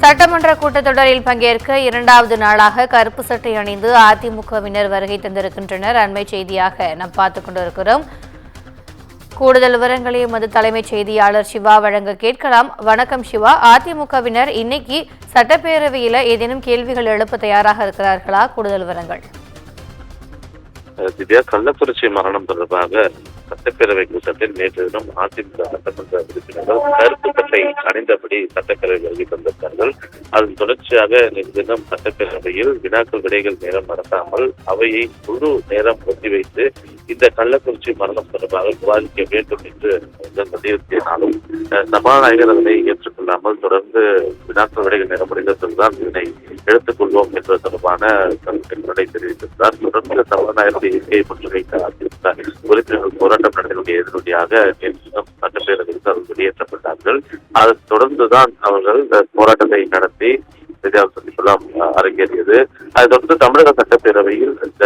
சட்டமன்ற கூட்டத்தொடரில் பங்கேற்க இரண்டாவது நாளாக கருப்பு சட்டை அணிந்து அதிமுகவினர் வருகை தந்திருக்கின்றனர். அண்மை செய்தியாக நாம் பார்த்துக் கொண்டிருக்கிறோம். கூடுதல் விவரங்களை எமது தலைமைச் செய்தியாளர் சிவா வழங்க கேட்கலாம். வணக்கம் சிவா. அதிமுகவினர் இன்னைக்கு சட்டப்பேரவையில் ஏதேனும் கேள்விகள் எழுப்ப தயாராக இருக்கிறார்களா? கூடுதல் விவரங்கள். திவ்யா, கள்ளக்குறிச்சி மரணம் தொடர்பாக சட்டப்பேரவை கூட்டத்தில் நேற்று தினம் அதிமுக சட்டமன்ற உறுப்பினர்கள் கருப்பு சட்டை அணிந்தபடி சட்டப்பேரவை வருகை தந்திருந்தார்கள். அதன் தொடர்ச்சியாக நேற்று தினம் சட்டப்பேரவையில் வினாக்கள் விடைகள் நேரம் நடத்தாமல் அவையை முழு நேரம் ஒத்திவைத்து இந்த கள்ளக்குறிச்சி மரணம் தொடர்பாக விவாதிக்க வேண்டும் என்று வலியுறுத்தினாலும் சபாநாயகர் அதனை ஏற்றுக்கொள்ளாமல் தொடர்ந்து வினாக்கள் விடைகள் நேரம் முடிந்ததுதான் இதனை எடுத்துக்கொள்வோம் என்ற தொடர்பான கருத்துக்களை தெரிவித்திருந்தார். தொடர்ந்து சபாநாயகர் இயற்கையை முற்றுகைத்த அதிமுக உறுப்பினர்கள் போராட்டம் நடத்தினுடைய எதிரொலியாக சட்டப்பேரவையில் அவர்கள் வெளியேற்றப்பட்டார்கள். அதை தொடர்ந்துதான் அவர்கள் போராட்டத்தை நடத்தி சந்திப்பெல்லாம் அரங்கேறியது. அதை தொடர்ந்து தமிழக சட்டப்பேரவையில் இந்த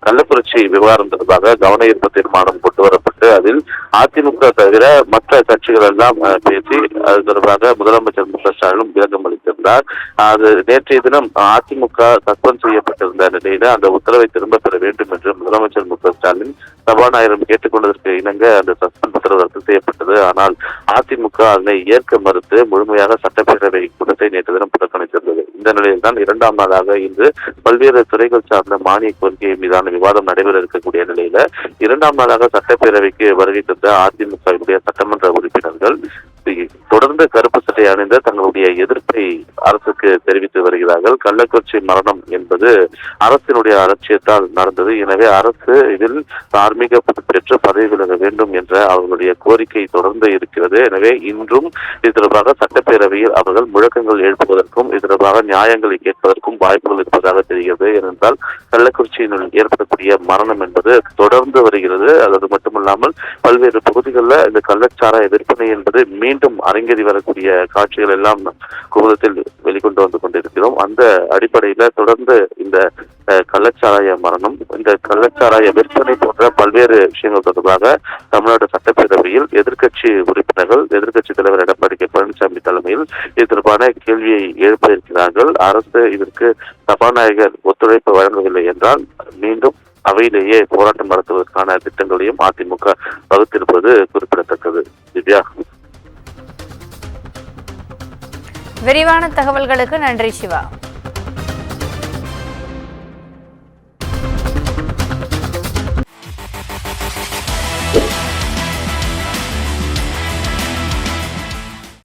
கள்ளக்குறிச்சி விவகாரம் தொடர்பாக கவன ஈர்ப்பு தீர்மானம் கொண்டு வரப்பட்டு அதில் அதிமுக தவிர மற்ற கட்சிகள் எல்லாம் பேசி அது தொடர்பாக முதலமைச்சர் மு.க.ஸ்டாலினும் விளக்கம் அளித்திருந்தார். அது நேற்றைய தினம் அதிமுக சஸ்பெண்ட் செய்யப்பட்டிருந்த நிலையில அந்த உத்தரவை திரும்ப பெற வேண்டும் என்று முதலமைச்சர் மு.க.ஸ்டாலின் சபாநாயகரும் கேட்டுக்கொண்டதற்கு இணங்க அந்த சஸ்பெண்ட் உத்தரவு ரத்து செய்யப்பட்டது. ஆனால் அதிமுக அதனை ஏற்க மறுத்து முழுமையாக சட்டப்பேரவை கூட்டத்தை நேற்று தினம் புறக்கணித்திருந்தது. இந்த நிலையில் தான் இரண்டாம் நாளாக இன்று பல்வேறு துறைகள் சார்ந்த மானிய கோரிக்கை மீதான விவாதம் நடைபெற இருக்கக்கூடிய நிலையில இரண்டாம் நாளாக சட்டப்பேரவைக்கு வருகை தந்த அதிமுகவுடைய சட்டமன்ற உறுப்பினர்கள் தொடர்ந்து கருப்பு சட்டை அணிந்த தங்களுடைய எதிர்ப்பை அரசுக்கு தெரிவித்து வருகிறார்கள். கள்ளக்குறிச்சி மரணம் என்பது அரசினுடைய அலட்சியத்தால் நடந்தது. எனவே அரசு இதில் தார்மீக பெற்று பதவி விலக வேண்டும் என்ற அவர்களுடைய கோரிக்கை தொடர்ந்து இருக்கிறது. எனவே இன்றும் இது தொடர்பாக சட்டப்பேரவையில் அவர்கள் முழக்கங்கள் எழுப்புவதற்கும் இது தொடர்பாக நியாயங்களை கேட்பதற்கும் வாய்ப்புகள் இருப்பதாக தெரிகிறது. ஏனென்றால் கள்ளக்குறிச்சியில் ஏற்படக்கூடிய மரணம் என்பது தொடர்ந்து வருகிறது. அது மட்டுமல்லாமல் பல்வேறு பகுதிகளில் இந்த கள்ளச்சாராய விற்பனை என்பது மீண்டும் அரங்கேறி வரக்கூடிய காட்சிகள் எல்லாம் குமுதத்தில் வெளிக்கொண்டு வந்து கொண்டிருக்கிறோம். அந்த அடிப்படையில தொடர்ந்து இந்த கள்ளச்சாராய மரணம், இந்த கள்ளச்சாராய விற்பனை போன்ற பல்வேறு விஷயங்கள் தொடர்பாக தமிழ்நாடு சட்டப்பேரவையில் எதிர்க்கட்சி உறுப்பினர்கள் எதிர்க்கட்சி தலைவர் எடப்பாடி கே பழனிசாமி தலைமையில் இது தொடர்பான கேள்வியை எழுப்ப இருக்கிறார்கள். அரசு இதற்கு சபாநாயகர் ஒத்துழைப்பு வழங்கவில்லை என்றால் மீண்டும் அவையிலேயே போராட்டம் நடத்துவதற்கான திட்டங்களையும் அதிமுக வகுத்திருப்பது குறிப்பிடத்தக்கது. திவ்யா, விரிவான தகவல்களுக்கு நன்றி சிவா.